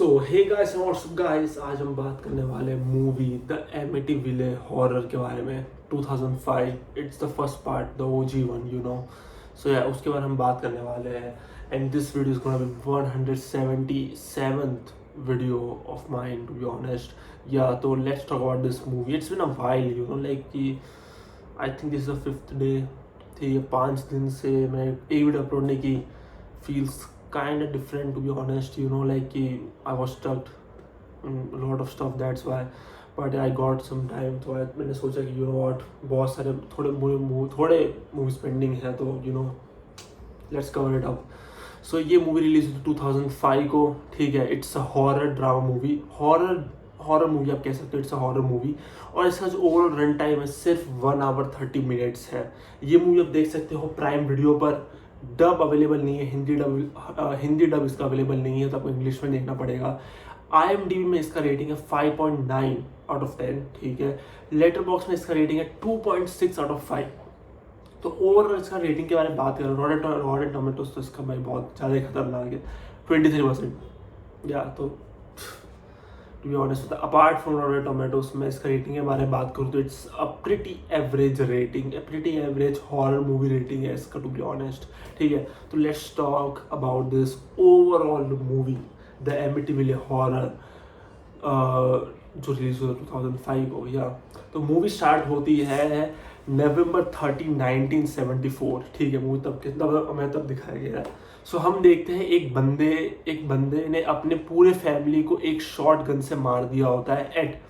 सो hey guys what's up guys, आज हम बात करने वाले मूवी द एमिटीविले हॉरर के बारे में। 2005 it's the first part, the OG one, you know. So yeah उसके बारे में हम बात करने वाले हैं। And this video is gonna be 177th video of mine, to be honest. Yeah तो let's talk about this movie. It's been a while, you know, like कि I think this is the 5th day थी। 5 दिन से मैं एक video upload नहीं की। feels kind of different, to be honest, you know, like I was stuck in a lot of stuff, that's why. But I got some time, तो मैंने सोचा कि you know what, बहुत सारे थोड़े मूवीज पेंडिंग है, तो you know let's cover it up. So ये मूवी रिलीज हुई 2005 को, ठीक है। It's a horror drama movie, horror movie आप कह सकते हो। इट्स अ हॉरर मूवी और इसका जो ओवरऑल रन टाइम है सिर्फ 1 आवर 30 मिनट्स है। ये मूवी आप देख सकते हो प्राइम वीडियो पर। डब अवेलेबल नहीं है, हिंदी डब इसका अवेलेबल नहीं है, तो आपको इंग्लिश में देखना पड़ेगा। IMDb में इसका रेटिंग है 5.9 आउट ऑफ 10, ठीक है। लेटरबॉक्स में इसका रेटिंग है 2.6 आउट ऑफ 5। तो ओवरऑल इसका रेटिंग के बारे में बात करें, रॉटेन टोमेटोज तो इसका भाई बहुत ज़्यादा खतरनाक है, 23%। या तो to be honest, apart from rotten tomatoes में इसका रेटिंग के बारे में बात करूँ तो it's a pretty average rating, pretty average horror movie rating है इसका, टू बी ऑनेस्ट, ठीक है। तो let's talk about this overall movie the Amityville Horror, जो रिलीज हुआ 2005 को। या तो मूवी स्टार्ट होती है November 30, 1974, ठीक है। मूवी तब दिखाया गया है। सो हम देखते हैं एक बंदे ने अपने पूरे फैमिली को एक शॉट गन से मार दिया होता है एट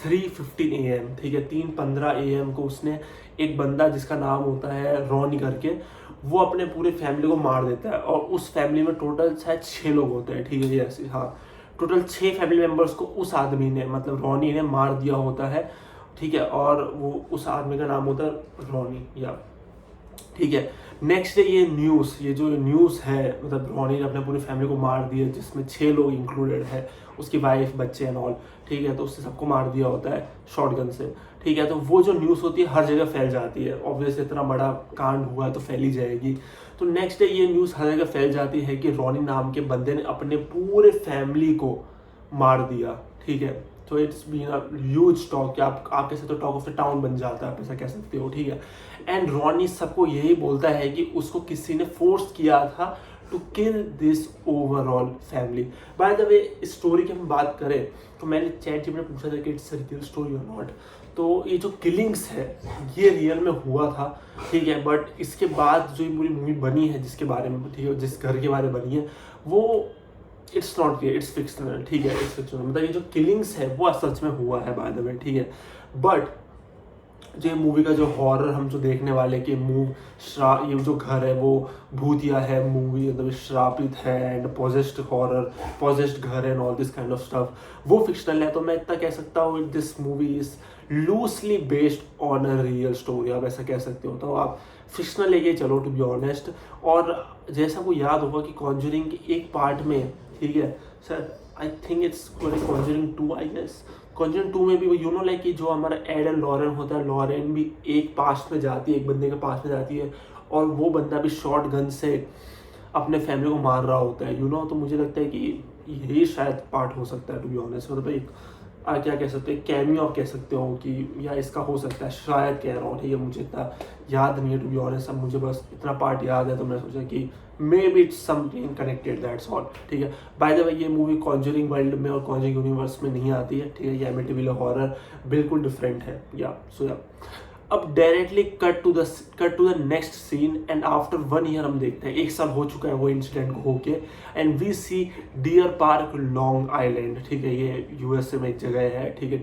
3:15 AM, ठीक है। 3:15 AM को उसने एक बंदा जिसका नाम होता है रॉनी करके, वो अपने पूरे फैमिली को मार देता है। और उस फैमिली में टोटल शायद 6 लोग होते हैं, ठीक है। जैसे हाँ, टोटल 6 फैमिली मेम्बर्स को उस आदमी ने, मतलब रॉनी ने मार दिया होता है, ठीक है। और वो उस आदमी का नाम होता है रॉनी, या ठीक है। नेक्स्ट डे ये जो न्यूज़ है, मतलब रॉनी ने अपने पूरी फैमिली को मार दिया, जिसमें 6 लोग इंक्लूडेड है, उसकी वाइफ, बच्चे एंड ऑल, ठीक है। तो उससे सबको मार दिया होता है शॉटगन से, ठीक है। तो वो जो न्यूज़ होती है हर जगह फैल जाती है। ऑब्वियसली इतना बड़ा कांड हुआ है तो फैली जाएगी। तो नेक्स्ट डे ये न्यूज़ हर जगह फैल जाती है कि रॉनी नाम के बंदे ने अपने पूरे फैमिली को मार दिया, ठीक है। तो it's been a huge talk, आप कह सकते हो टॉक ऑफ द टाउन बन जाता है, आप ऐसा कह सकते हो, ठीक है। एंड रॉनी सबको यही बोलता है कि उसको किसी ने फोर्स किया था to kill this overall family. By the way, इस स्टोरी की हम बात करें तो मैंने चैट में पूछा था कि इट्स अ रियल स्टोरी और नॉट। तो ये जो किलिंग्स है ये रियल में हुआ था, ठीक है। बट इसके बाद जो ये पूरी मूवी बनी है जिसके बारे में, ठीक है, जिस घर के बारे में बनी है, वो it's not real, it's fictional, ठीक है। इट्स फिक्शनल, मतलब ये जो किलिंग्स है वो सच में हुआ है, बाय द वे, ठीक है। बट जो मूवी का जो हॉरर हम जो देखने वाले कि ये जो घर है वो भूतिया है, मूवी मतलब श्रापित है एंड पॉजेस्ड हॉरर, पॉजेस्ड घर and all this kind of stuff, वो फिक्शनल है। तो मैं इतना कह सकता हूँ this movie is loosely based on a real story, आप ऐसा कह सकते हो। तो आप फिक्शनल लेके चलो, टू बी ऑनेस्ट। और जैसा को याद होगा कि कॉन्जरिंग के एक पार्ट में, ठीक है sir, I think it's Conjuring 2, I guess. Conjuring 2 में भी यू नो लाइक कि जो हमारा एड एंड लॉरेन होता है, लॉरेन भी एक पास में जाती है, एक बंदे के पास में जाती है, और वो बंदा भी शॉर्ट गन से अपने फैमिली को मार रहा होता है, यू नो। तो मुझे लगता है कि यही शायद पार्ट हो सकता है, टू बी ऑनेस्ट। मतलब एक क्या कह सकते हैं, कैमियो आप कह सकते हो कि, या इसका हो सकता है, शायद कह रहा हूँ, ठीक है। मुझे इतना याद नहीं है, टू बी ऑनेस्ट। अब मुझे बस इतना पार्ट याद है, तो मैंने सोचा कि may be it's something connected, that's all, ठीक है। बाय द वे, ये मूवी कॉन्जरिंग वर्ल्ड में और कॉन्जरिंग यूनिवर्स में नहीं आती है, ठीक है। ये एमिटीविले हॉरर बिल्कुल डिफरेंट है, या सो या। अब directly cut to the next scene and after 1 year हम देखते हैं, 1 साल हो चुका है वो इंसिडेंट को होके, and we see Deer Park Long Island, ठीक है। ये USA में एक जगह है, ठीक है,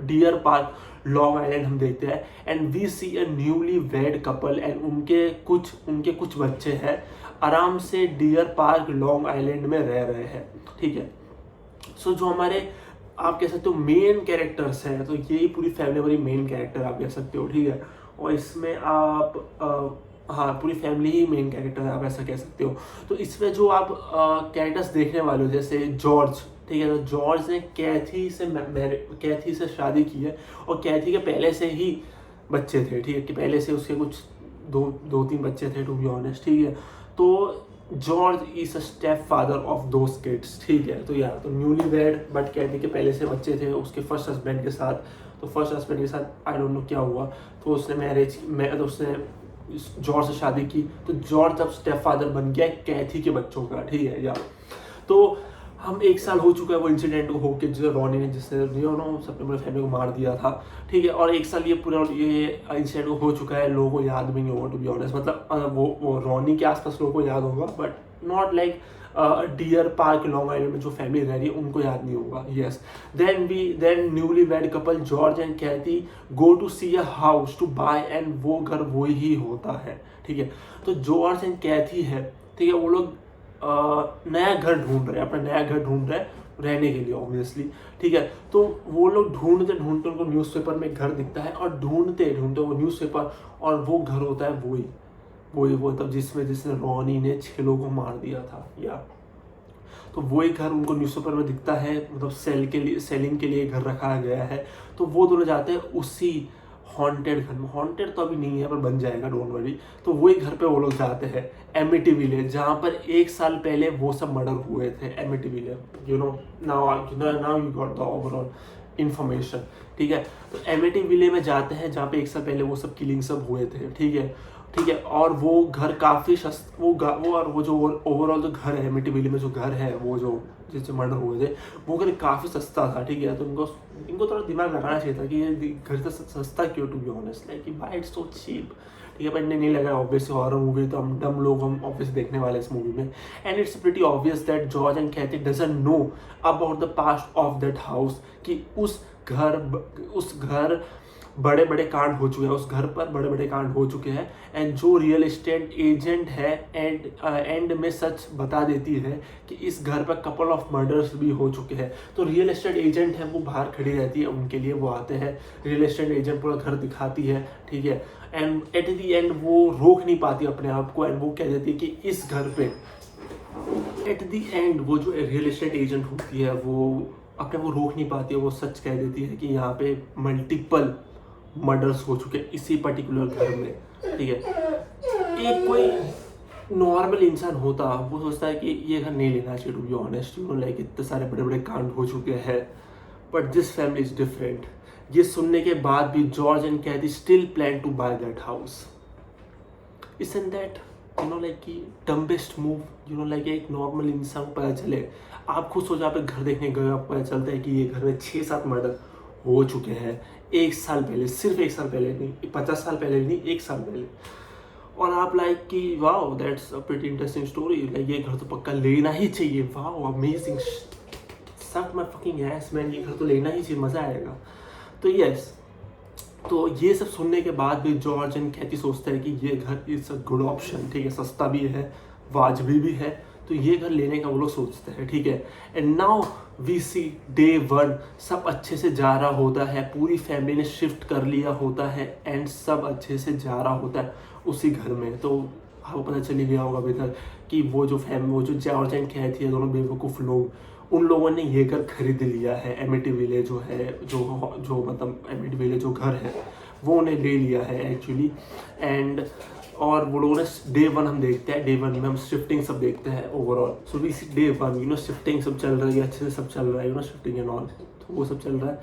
डियर पार्क लॉन्ग आइलैंड हम देखते हैं। And we see a newly wed couple and उनके कुछ बच्चे हैं, आराम से डियर पार्क लॉन्ग आइलैंड में रह रहे हैं, ठीक है। सो जो हमारे आप कह सकते हो मेन कैरेक्टर्स हैं, तो यही पूरी फैमिली वाली मेन कैरेक्टर आप कह सकते हो, ठीक है। और इसमें आप हाँ, पूरी फैमिली ही मेन कैरेक्टर है, आप ऐसा कह सकते हो। तो इसमें जो आप कैरेक्टर्स देखने वाले हो, जैसे जॉर्ज, ठीक है। तो जॉर्ज ने कैथी से शादी की है, और कैथी के पहले से ही बच्चे थे, ठीक है, कि पहले से उसके कुछ 2-3 बच्चे थे, टू बी ऑनेस्ट, ठीक है। तो George is a step father of those kids, ठीक है। तो यार तो न्यूली वेड, बट कहते कि पहले से बच्चे थे उसके फर्स्ट हस्बैंड के साथ। तो फर्स्ट हस्बैंड के साथ आई डोंट नो क्या हुआ, तो उसने तो उसने जॉर्ज से शादी की, तो जॉर्ज अब स्टेप फादर बन गया कैथी के बच्चों का, ठीक है यार। तो हम 1 साल हो चुका है वो इंसिडेंट को होके, जो रॉनी ने जिसने सबने पूरी फैमिली को मार दिया था, ठीक है। और 1 साल ये पूरा ये इंसिडेंट को हो चुका है, लोगों को याद भी नहीं होगा टू बी ऑनेस्ट। मतलब वो रॉनी के आसपास लोगों को याद होगा, but not like dear Park Long island में जो फैमिली रह रही है उनको याद नहीं होगा। Yes, then newly wed couple George and Cathy go to see a house to buy, and वो घर वो ही होता है, ठीक है। तो जॉर्ज एंड कैथी है, ठीक है, वो लोग नया घर ढूंढ रहे हैं, अपना नया घर ढूंढ रहे हैं रहने के लिए ऑब्वियसली, ठीक है। तो वो लोग ढूंढते ढूंढते उनको न्यूज़पेपर में घर दिखता है, और ढूंढते ढूंढते वो न्यूज़पेपर, और वो घर होता है वो तब जिसने रॉनी ने 6 लोगों को मार दिया था या। तो वही घर उनको न्यूज़पेपर में दिखता है, मतलब सेलिंग के लिए घर रखा गया है। तो वो दोनों जाते हैं उसी हॉन्टेड घर में, हॉन्टेड तो अभी नहीं है पर बन जाएगा, डोंट वरी। तो वही घर पे वो लोग जाते हैं, एमिटी विलेज, जहाँ पर 1 साल पहले वो सब मर्डर हुए थे, Amity village, now you got the overall information, ठीक है। तो एमिटी विलेज में जाते हैं जहाँ पे 1 साल पहले वो सब किलिंग सब हुए थे, ठीक है। और वो घर काफ़ी वो जो ओवरऑल जो घर है एमिटी विलेज में, जो घर है वो जो जिससे मर्डर हुए थे, वो घर काफ़ी सस्ता था, ठीक है। तो इनको थोड़ा दिमाग लगाना चाहिए था कि ये घर तो सस्ता क्यों, to be honest, like why it's so cheap, ठीक है। पर इन्हें नहीं लगा, ऑब्वियसली हॉरर मूवी तो हम डम लोग हम ऑब्वियसली देखने वाले इस मूवी में। And it's pretty obvious that George and Cathy doesn't know about the past of that house, कि उस घर बड़े बड़े कांड हो चुके हैं, उस घर पर बड़े बड़े कांड हो चुके हैं। एंड जो रियल एस्टेट एजेंट है एंड में सच बता देती है कि इस घर पर कपल ऑफ मर्डर्स भी हो चुके हैं। तो रियल एस्टेट एजेंट है, वो बाहर खड़ी रहती है उनके लिए, वो आते हैं, रियल एस्टेट एजेंट पूरा घर दिखाती है, ठीक है। एंड एट द एंड वो रोक नहीं पाती अपने आप को, एंड वो कह देती है कि इस घर पे, एट द एंड वो जो रियल एस्टेट एजेंट होती है वो अपने वो रोक नहीं पाती है, वो सच कह देती है कि यहाँ पे मल्टीपल मर्डर्स हो चुके हैं इसी पर्टिकुलर घर में, ठीक है। एक कोई नॉर्मल इंसान होता, वो सोचता है कि ये घर नहीं लेना चाहिए, टू बी ऑनेस्ट, लाइक इतने सारे बड़े बड़े कांड हो चुके हैं। But this family is different. ये सुनने के बाद भी George and Cathy still plan to buy that house. Isn't that like कि डम्बेस्ट मूव, लाइक एक नॉर्मल इंसान को पता चले, आप खुद सोचो आप एक घर देखने गए, आपको पता चलता है कि ये घर में 6-7 मर्डर हो चुके हैं 1 साल पहले, सिर्फ 1 साल पहले नहीं, 50 साल पहले नहीं, 1 साल पहले। और आप लाइक कि wow that's a pretty interesting story, like ये घर तो पक्का लेना ही चाहिए, वाओ अमेजिंग, सक माय फकिंग एस मैन, ये घर तो लेना ही चाहिए, मज़ा आएगा। तो यस, तो ये सब सुनने के बाद भी जॉर्ज एंड कैथी सोचते हैं कि ये घर इज़ अ गुड ऑप्शन, ठीक है, सस्ता भी है, वाजबी भी है, तो ये घर लेने का वो लोग सोचते हैं, ठीक है। And now we see day 1, सब अच्छे से जा रहा होता है, पूरी फैमिली ने शिफ्ट कर लिया होता है, एंड सब अच्छे से जा रहा होता है उसी घर में। तो आपको पता चल ही गया होगा अभी तक कि वो जो जॉर्ज एंड कैथी है, दोनों बेवकूफ़ लोग, उन लोगों ने ये घर खरीद लिया है, एमिटी विलेज जो है, जो मतलब एमिटी विलेज जो घर है वो उन्हें ले लिया है एक्चुअली। एंड और वो लोगों ने डे 1 हम देखते हैं, डे 1 में हम शिफ्टिंग सब देखते हैं overall. So we see day 1 shifting सब चल रही है, अच्छे से सब चल रहा है, शिफ्टिंग एंड ऑल, तो वो सब चल रहा है।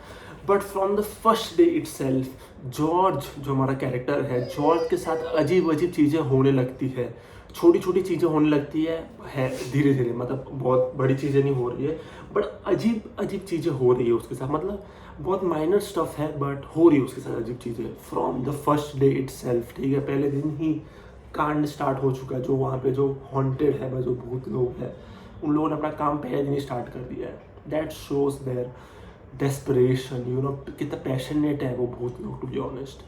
But from the first day itself George, जो हमारा कैरेक्टर है, जॉर्ज के साथ अजीब अजीब चीज़ें होने लगती है, छोटी छोटी चीज़ें होने लगती है धीरे धीरे, मतलब बहुत बड़ी चीज़ें नहीं हो रही है, बट अजीब अजीब चीज़ें हो रही है उसके साथ, मतलब बहुत माइनर स्टफ है बट हो रही है उसके साथ अजीब चीज़ें from the first day itself, ठीक है। पहले दिन ही कांड स्टार्ट हो चुका है, जो वहाँ पे जो हॉन्टेड है, जो भूत लोग हैं, उन लोगों ने अपना काम पहले दिन ही स्टार्ट कर दिया है। दैट शोज देयर डेस्परेशन, कितना पैशनेट है वो भूत लोग, टू बी ऑनेस्ट।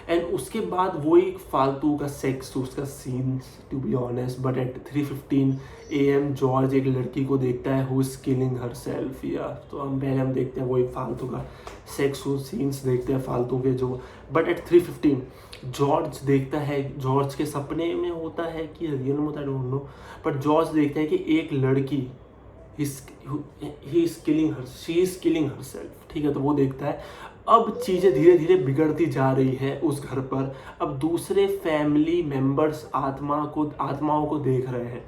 एंड उसके बाद वो एक फालतू का सेक्स उसका scene, to be honest. But at 3:15 AM George एक लड़की को देखता है who is killing herself, या तो हम देखते हैं वो एक फालतू का सेक्स सीन्स देखते हैं फालतू के जो। बट एट 3:15 जॉर्ज देखता है, जॉर्ज के सपने में होता है कि रियल में होता है, डोंट नो, बट जॉर्ज देखता है कि एक लड़की she is killing her self, ठीक है। तो वो देखता है, अब चीज़ें धीरे धीरे बिगड़ती जा रही है उस घर पर। अब दूसरे फैमिली मेंबर्स आत्माओं को देख रहे हैं,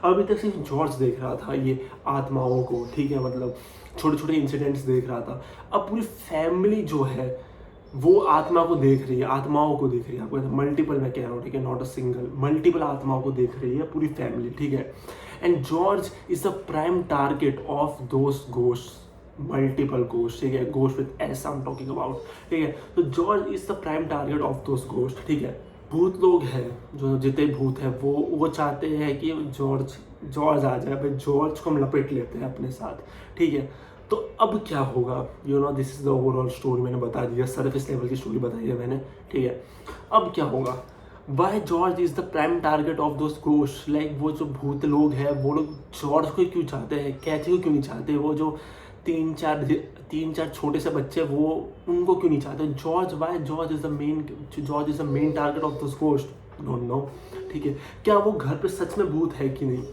अभी तक सिर्फ जॉर्ज देख रहा था ये आत्माओं को, ठीक है, मतलब छोटे छोटे इंसिडेंट्स देख रहा था। अब पूरी फैमिली जो है वो आत्मा को देख रही है, आत्माओं को देख रही है। आपको मल्टीपल मैं कह रहा हूँ, ठीक है, नॉट अ सिंगल, मल्टीपल आत्माओं को देख रही है पूरी फैमिली, ठीक है। And George is the prime target of those ghost, multiple ghost, ठीक है, ghost with S I am talking about, ठीक है। तो George is the prime target of those ghost, ठीक है। भूत लोग हैं, जो जितने भूत हैं वो चाहते हैं कि जॉर्ज आ जाए, भाई जॉर्ज को हम लपेट लेते हैं अपने साथ, ठीक है। तो अब क्या होगा, you know, this is the overall story, मैंने बता दिया, सरफेस लेवल की स्टोरी बताई है मैंने, ठीक है। अब क्या होगा, why George is the prime target of those ghost, like वो जो भूत लोग हैं वो लोग जॉर्ज को क्यों चाहते हैं, कैथी को क्यों नहीं चाहते, वो जो तीन चार छोटे से बच्चे वो उनको क्यों नहीं चाहते, George, why George is the main target of this ghost, don't know, ठीक है। क्या वो घर पे सच में भूत है कि नहीं,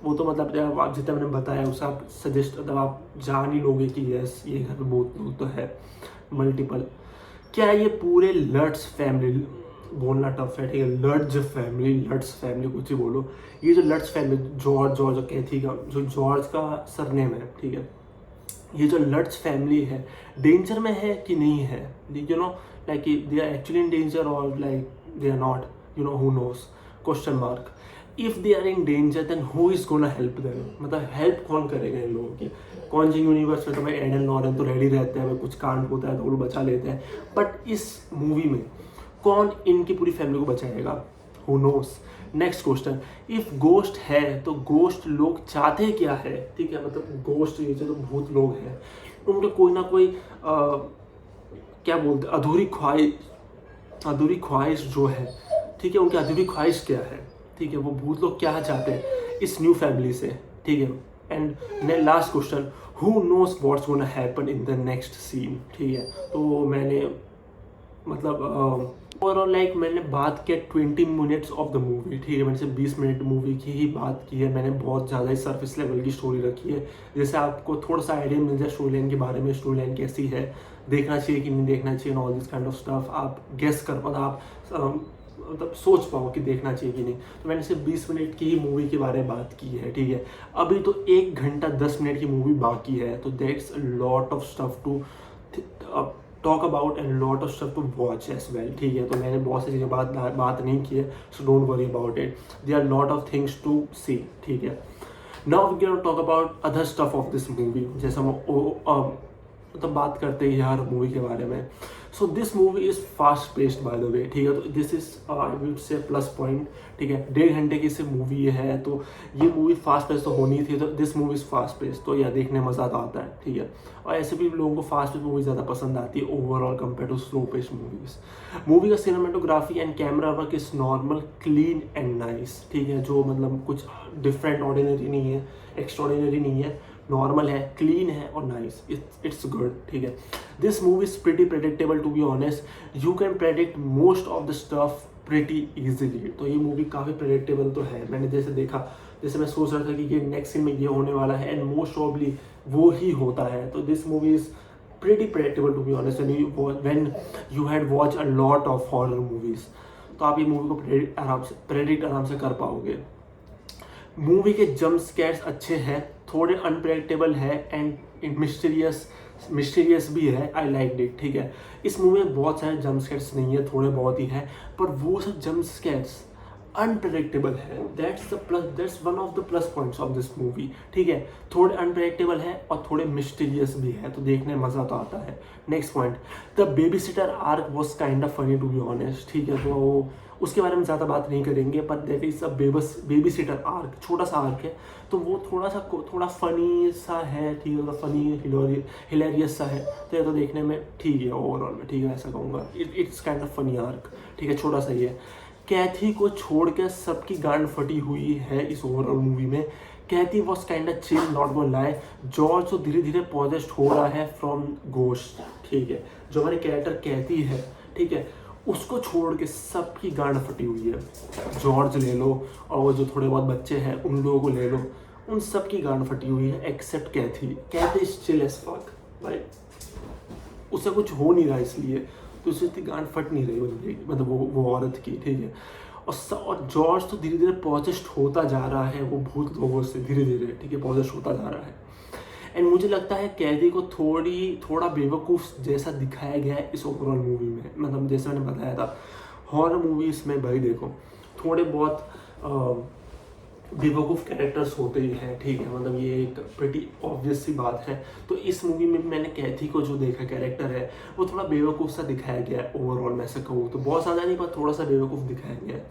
वो तो मतलब आप जितना मैंने बताया उसे आप सजेस्ट, मतलब आप जान ही लोगे कि यस ये घर पे भूत तो है मल्टीपल। क्या ये पूरे लट्स फैमिली, बोलना टफ है, ठीक है, लट्स फैमिली कुछ ही बोलो, ये जो लट्स फैमिली, जॉर्ज और कैथी का, जो जॉर्ज का सरनेम है, ठीक है, ये जो लट्स फैमिली है डेंजर में है कि नहीं है, you know, like they are actually in danger और like they are not, you know, who knows, question mark. If they are in danger then who is gonna help them, मतलब help कौन करेगा इन लोगों की। कॉन्जिंग यूनिवर्स में तो भाई Aiden Norton तो रेडी रहते हैं, कुछ कांड होता है तो वो बचा लेते हैं, बट इस मूवी में कौन इनकी पूरी फैमिली को बचाएगा, who knows. Next question, if ghost है तो गोस्ट लोग चाहते क्या है, ठीक है, मतलब गोस्ट ये जो भूत लोग हैं उनके कोई ना कोई क्या बोलते, अधूरी ख्वाहिश जो है, ठीक है, उनकी अधूरी ख्वाहिश क्या है, ठीक है, वो भूत लोग क्या चाहते हैं इस न्यू फैमिली से, ठीक है। And last question, who knows what's gonna happen in the next scene, ठीक है। तो मैंने मतलब ओवरऑल लाइक मैंने बात किया 20 मिनट्स ऑफ द मूवी, ठीक है, मैंने सिर्फ 20 मिनट मूवी की ही बात की है, मैंने बहुत ज़्यादा ही सरफेस लेवल की स्टोरी रखी है, जैसे आपको थोड़ा सा आइडिया मिल जाए स्टोरी लाइन के बारे में, स्टोरी लाइन कैसी है, देखना चाहिए कि नहीं देखना चाहिए, all this kind of stuff आप गेस कर पाओ, आप मतलब सोच पाओ कि देखना चाहिए कि नहीं। तो मैंने सिर्फ 20 मिनट की ही मूवी के बारे में बात की है, ठीक है। अभी तो 1 घंटा 10 मिनट की मूवी बाकी है, तो that's a lot of stuff to talk about and lot of stuff to watch as well, ठीक है। तो मैंने बहुत सी चीज़ें बात नहीं की है, so don't worry about it, there are lot of things to see, ठीक है। Now we can talk about other stuff of this movie, जैसे हम मतलब बात करते हैं हर मूवी के बारे में। So this movie is fast paced bye the वे, ठीक है, तो this is I would say plus point, ठीक है। 1.5 घंटे की सिर्फ मूवी है, तो ये मूवी फास्ट पेस तो होनी थी, तो this movie is fast pace, तो यह देखने में मज़ा आता है, ठीक है। और ऐसे भी लोगों को फास्ट पेस मूवी ज़्यादा पसंद आती है overall compare to slow pace movies. Movie का cinematography and camera work is normal, clean and nice, ठीक है, जो मतलब कुछ डिफरेंट ऑर्डिनरी नहीं है, एक्स्ट्राऑर्डिनरी नहीं है, नॉर्मल है, क्लीन है और नाइस, इट्स गुड, ठीक है। This movie is pretty predictable, to be honest, you can predict most of the stuff pretty easily. तो ये मूवी काफ़ी प्रेडिक्टेबल तो है, मैंने जैसे देखा, जैसे मैं सोच रहा था कि ये नेक्स्ट सीन में ये होने वाला है एंड मोस्ट प्रॉब्ली वो ही होता है। तो this movie is pretty predictable, to be honest, when you had watch a lot of horror movies, तो आप ये मूवी को प्रेडिक्ट आराम से कर पाओगे। मूवी के जंप स्कैर्स अच्छे हैं, थोड़े अनप्रेडिक्टेबल है एंड मिस्टीरियस भी है, आई लाइक इट, ठीक है। इस मूवी में बहुत सारे जंप स्कैर्स नहीं है, थोड़े बहुत ही है, पर वो सब जंप स्कैर्स अनप्रेडिक्टेबल है, that's one of the plus points of this movie, ठीक है। थोड़े अनप्रेडिक्टेबल है और थोड़े मिस्टीरियस भी है, तो देखने में मज़ा तो आता है। Next point, the baby sitter arc was kind of funny, to be honest, ठीक है। तो उसके बारे में ज़्यादा बात नहीं करेंगे, पर that is a baby sitter arc, छोटा सा आर्क है, तो वो थोड़ा फनी सा है, ठीक है, फनी हिलेरियस सा है, तो ये तो देखने में ठीक है ओवरऑल में, ठीक है, ऐसा कहूँगा, it's kind of funny arc, ठीक है, छोटा सा ही है। कैथी को छोड़ के सबकी गांड फटी हुई है इस ओवरऑल मूवी में। Kathy was kind of chill, not gonna lie. George तो धीरे धीरे पॉजेस्ट हो रहा है फ्रॉम घोस्ट, ठीक है, जो हमारी कैरेक्टर कैथी है, ठीक है, उसको छोड़ के सबकी गांड फटी हुई है। जॉर्ज ले लो और वो जो थोड़े बहुत बच्चे हैं उन लोगों को ले लो, उन सबकी गांड फटी हुई है except Cathy. Cathy is chill as fuck, right, उससे कुछ हो नहीं रहा इसलिए, तो उससे इतनी गांड फट नहीं रही मतलब वो औरत की, ठीक है। और जॉर्ज तो धीरे धीरे पॉजेस्ट होता जा रहा है वो भूत लोगों से, धीरे धीरे, ठीक है, पॉजेस्ट होता जा रहा है। एंड मुझे लगता है कैदी को थोड़ा बेवकूफ़ जैसा दिखाया गया है इस ओवरऑल मूवी में। मतलब जैसे मैंने बताया था, हॉरर मूवीज़ में भाई देखो थोड़े बहुत बेवकूफ़ कैरेक्टर्स होते ही हैं, ठीक है, मतलब ये एक प्रीटी ऑब्वियस सी बात है। तो इस मूवी में भी मैंने कैथी को जो देखा कैरेक्टर है वो थोड़ा बेवकूफ़ सा दिखाया गया है ओवरऑल। मैं ऐसा कहूँ तो बहुत ज़्यादा नहीं, पर थोड़ा सा बेवकूफ़ दिखाया गया है।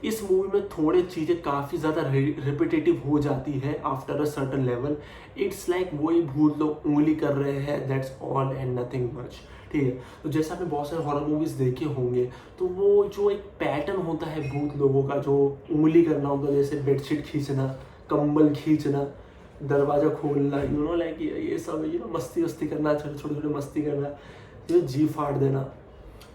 इस मूवी में थोड़ी चीज़ें काफ़ी ज़्यादा रिपीटेटिव हो जाती है after a certain level. It's like वही भूत लोग उंगली कर रहे हैं, that's all and nothing much, ठीक है। तो जैसे आपने बहुत सारे हॉरर मूवीज़ देखे होंगे, तो वो जो एक पैटर्न होता है भूत लोगों का, जो उंगली करना होता है, जैसे बेडशीट खींचना, कंबल खींचना, दरवाज़ा खोलना, यू नो लाइक ये सब, यू नो मस्ती वस्ती करना, छोटे छोटे मस्ती करना, ये जी फाड़ देना,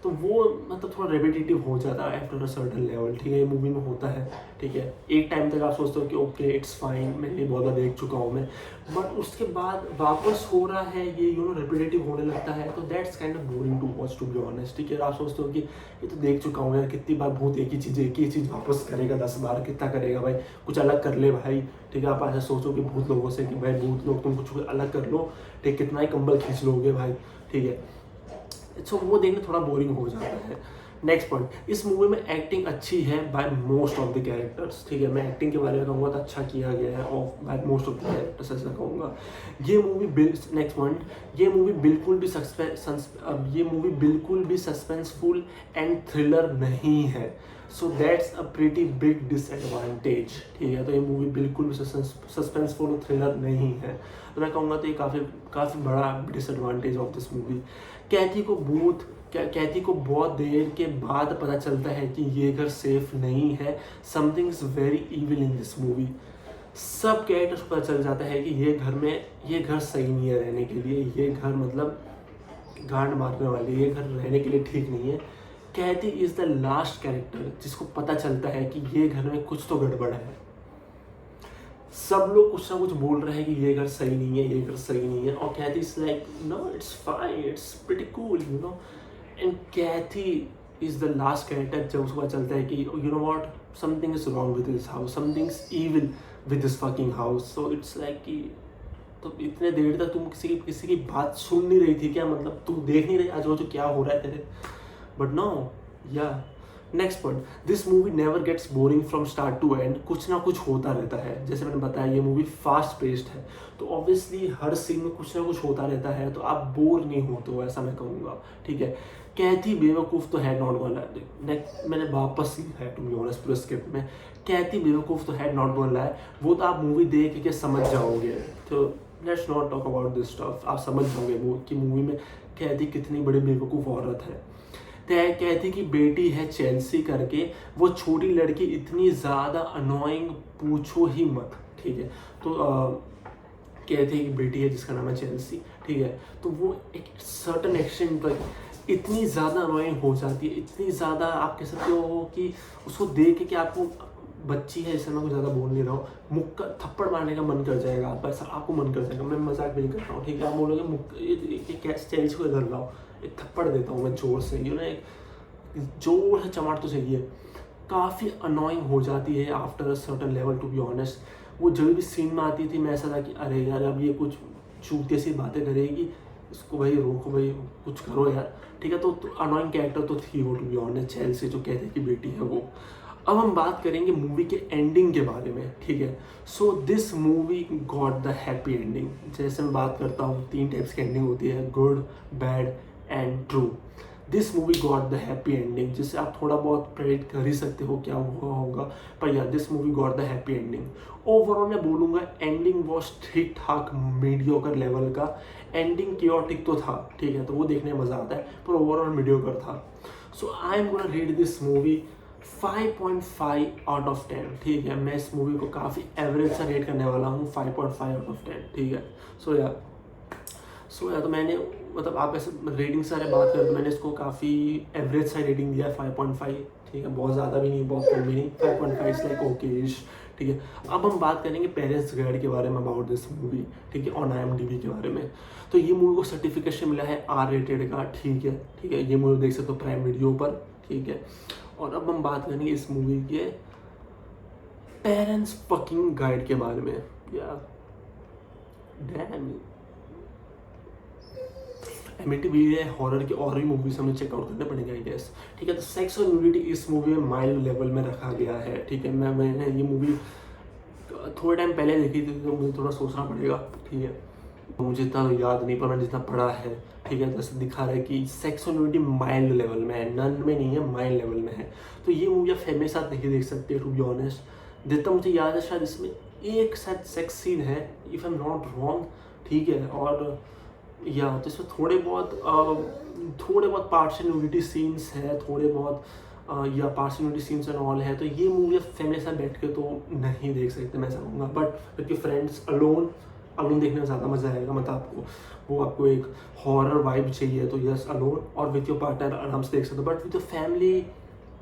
तो वो मतलब थोड़ा रेपिटेटिव हो जाता है आफ्टर अ सर्टन लेवल, ठीक है। ये मूवी में होता है, ठीक है। एक टाइम तक आप सोचते हो कि ओके इट्स फाइन, मैं ये बहुत देख चुका हूँ मैं, बट उसके बाद वापस हो रहा है ये, यू नो रेपिटेटिव होने लगता है, तो that's kind of boring to watch, to be honest, ठीक है। आप सोचते हो कि ये तो देख चुका हूँ यार, कितनी बार भूत एक ही चीज़ वापस करेगा, 10 बार कितना करेगा भाई, कुछ अलग कर ले भाई, ठीक है। आप ऐसा सोचो कि भूत लोगों से कि भाई भूत लोग तुम कुछ अलग कर लो, ठीक, कितना ही कंबल खींच लोगे भाई, ठीक है। सो वो देखने थोड़ा बोरिंग हो जाता है। नेक्स्ट पॉइंट, इस मूवी में एक्टिंग अच्छी है by most of the characters, ठीक है। मैं एक्टिंग के बारे में कहूँगा तो अच्छा किया गया है of by most of the characters, ऐसा कहूँगा। ये मूवी नेक्स्ट पॉइंट, ये मूवी बिल्कुल भी सस्पेंसफुल एंड थ्रिलर नहीं है। So that's a pretty big disadvantage, ठीक है। तो ये मूवी बिल्कुल भी सस्पेंसफुल और थ्रिलर नहीं है, तो मैं कहूँगा तो ये काफ़ी बड़ा डिसएडवांटेज ऑफ दिस मूवी। कैथी को बहुत देर के बाद पता चलता है कि ये घर सेफ नहीं है, something is very evil in this movie. सब कैरेक्टर्स को पता चल जाता है कि ये घर सही नहीं है रहने के लिए, ये घर मतलब गांड मारने वाली, ये घर रहने के लिए ठीक नहीं है। कैथी इज़ द लास्ट कैरेक्टर जिसको पता चलता है कि ये घर में कुछ तो गड़बड़ है। सब लोग कुछ ना कुछ बोल रहे हैं कि ये घर सही नहीं है, ये घर सही नहीं है, और Kathy is like no it's fine, it's pretty cool, you know. And Kathy is the last character जब उसको पता चलता है कि you know what, something is wrong with this house, something is evil with this fucking house. So it's like कि तो इतने देर तक तुम किसी की बात सुन नहीं रही थी क्या, मतलब तू देख नहीं रही आजू-बाजू क्या हो रहा है तेरे, but no yeah. Next point, this movie never gets boring from start to end, कुछ ना कुछ होता रहता है। जैसे मैंने बताया ये मूवी फास्ट पेस्ड है, तो ऑब्वियसली हर सीन में कुछ ना कुछ होता रहता है, तो आप बोर नहीं होते हो, ऐसा मैं कहूँगा, ठीक है। कैथी बेवकूफ़ तो है नॉट गोना लाई, मैंने वापस लिखा है टू बी ऑनेस्ट पूरे स्क्रिप्ट में, कैथी बेवकूफ़ तो है नॉट गोना लाई, वो तो आप मूवी देख के समझ जाओगे। तो let's not talk about this stuff, आप समझ जाओगे वो कि मूवी में कैथी कितनी बड़ी बेवकूफ़ औरत है। कैथी की बेटी है चेल्सी करके, वो छोटी लड़की इतनी ज़्यादा अनोइंग पूछो ही मत, ठीक है। तो कैथी की बेटी है जिसका नाम है चेल्सी, ठीक है। तो वो एक सर्टन एक्सटेंट पर इतनी ज़्यादा अनोइंग हो जाती है, इतनी ज़्यादा आप कह सकते हो कि उसको देख के आपको, बच्ची है इससे मैं कुछ ज़्यादा बोल नहीं रहा हूँ, मुक्का थप्पड़ मारने का मन कर जाएगा, आप ऐसा आपको मन कर जाएगा, मैं मजाक नहीं कर रहा हूँ, ठीक है। आप बोलोगे चेल्सी को इधर लाओ, एक थप्पड़ देता हूँ मैं जोर से, यू नो एक जोर से चमाट तो चाहिए। काफ़ी अनोइंग हो जाती है after a certain level, to be honest. वो जब भी सीन में आती थी मैं ऐसा था कि अरे यार अब ये कुछ चूतिया सी बातें करेगी, इसको भाई रोको भाई, कुछ करो यार, ठीक है। तो अनोइंग कैरेक्टर तो थी वो, टू बी ऑनेस्ट, चेल्सी जो कहते की बेटी है वो। अब हम बात करेंगे मूवी के एंडिंग के बारे में, ठीक है। So this movie got the happy ending. जैसे मैं बात करता हूँ 3 टाइप्स की एंडिंग होती है, good, bad and true. This movie got the happy ending, जिससे आप थोड़ा बहुत प्रेडिक्ट कर ही सकते हो क्या हुआ होगा, पर या this movie got the happy ending. Overall मैं बोलूँगा एंडिंग वॉज ठीक ठाक मीडियोकर लेवल का। एंडिंग क्योटिक तो था, ठीक है, तो वो देखने में मज़ा आता है, पर ओवरऑल मीडियोकर था। So I am gonna rate this movie 5.5 out of 10, ठीक है। मैं इस मूवी को काफ़ी एवरेज सा रेट करने वाला हूँ, 5.5 आउट ऑफ 10, ठीक है। सो या तो मैंने मतलब आप ऐसे रेटिंग सारे बात करें तो मैंने इसको काफ़ी एवरेज सा रेटिंग दिया है, 5.5, ठीक है। बहुत ज़्यादा भी नहीं, बहुत कम भी नहीं, 5.5 इज लाइक ओके-इश, ठीक है। अब हम बात करेंगे पेरेंट्स गाइड के बारे में अबाउट दिस मूवी, ठीक है, ऑन IMDb के बारे में। तो ये मूवी को सर्टिफिकेशन मिला है R रेटेड का, ठीक है। ये मूवी देख सकते हो प्राइम वीडियो पर, ठीक है। और अब हम बात करेंगे इस मूवी के पेरेंट्स फकिंग गाइड के बारे में। या डैम, एमिटिविटी हॉरर की और भी मूवीज हमें चेकआउट करने पड़ेंगे आई गेस। ठीक है, तो सेक्स और न्यूडिटी इस मूवी में माइल्ड लेवल में रखा गया है। ठीक है, मैंने ये मूवी थोड़े टाइम पहले देखी थी तो मुझे थोड़ा सोचना पड़ेगा। ठीक है, मुझे इतना याद नहीं पर मैंने जितना पढ़ा है, ठीक है, जैसे दिखा रहा है कि सेक्स और न्यूडिटी माइल्ड लेवल में है, नन में नहीं है, माइल्ड लेवल में है। तो ये मूवी आप फैमिली के साथ नहीं देख सकते टू बी ऑनेस्ट। जितना मुझे याद है शायद इसमें एक शायद सेक्स सीन है if I am not wrong. ठीक है, और या तो इसमें थोड़े बहुत पार्शियल न्यूडिटी सीन्स है, थोड़े बहुत या partial nudity scenes and all है। तो ये मूवी फैमिली के साथ बैठ के तो नहीं देख सकते मैं कहूँगा, but with your friends alone देखने में ज़्यादा मज़ा आएगा। मतलब आपको एक हॉरर वाइब चाहिए तो यस अलोन, और विथ योर पार्टनर आराम से देख सकते हो, बट विथ योर फैमिली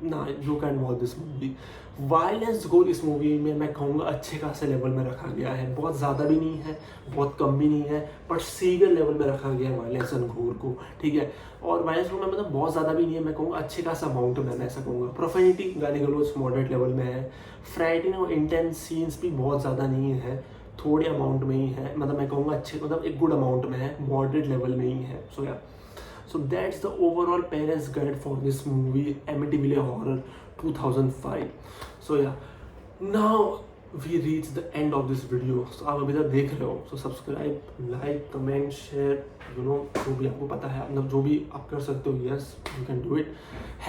ना, you can watch this movie. Violence गोल इस मूवी में मैं कहूँगा अच्छे खासे लेवल में रखा गया है, बहुत ज़्यादा भी नहीं है, बहुत कम भी नहीं है, बट सीवियर लेवल में रखा गया है वायलेंस एंड गोल को। ठीक है, और वायलेंस गोल में मतलब बहुत ज़्यादा भी नहीं है, मैं कहूँगा अच्छे खासा अमाउंट में, मैं ऐसा कहूँगा। प्रोफेनिटी गाली गलौज मॉडरेट लेवल में है, फ्राइटनिंग और इंटेंस सीन्स भी बहुत ज़्यादा नहीं है, थोड़े अमाउंट में ही है, मतलब मैं कहूँगा अच्छे, मतलब एक गुड अमाउंट में है, मॉडरेट लेवल में ही है। So that's the overall parents guide for this movie Amityville Horror 2005. So yeah, now we reach the end of this video. So आप अभी तक देख रहे हो, so subscribe, like, comment, share, you know, जो भी आपको पता है, मतलब जो भी आप कर सकते हो, yes, you can do it.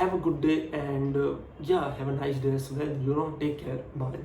Have a good day and yeah, have a nice day as well. You know, take care. Bye.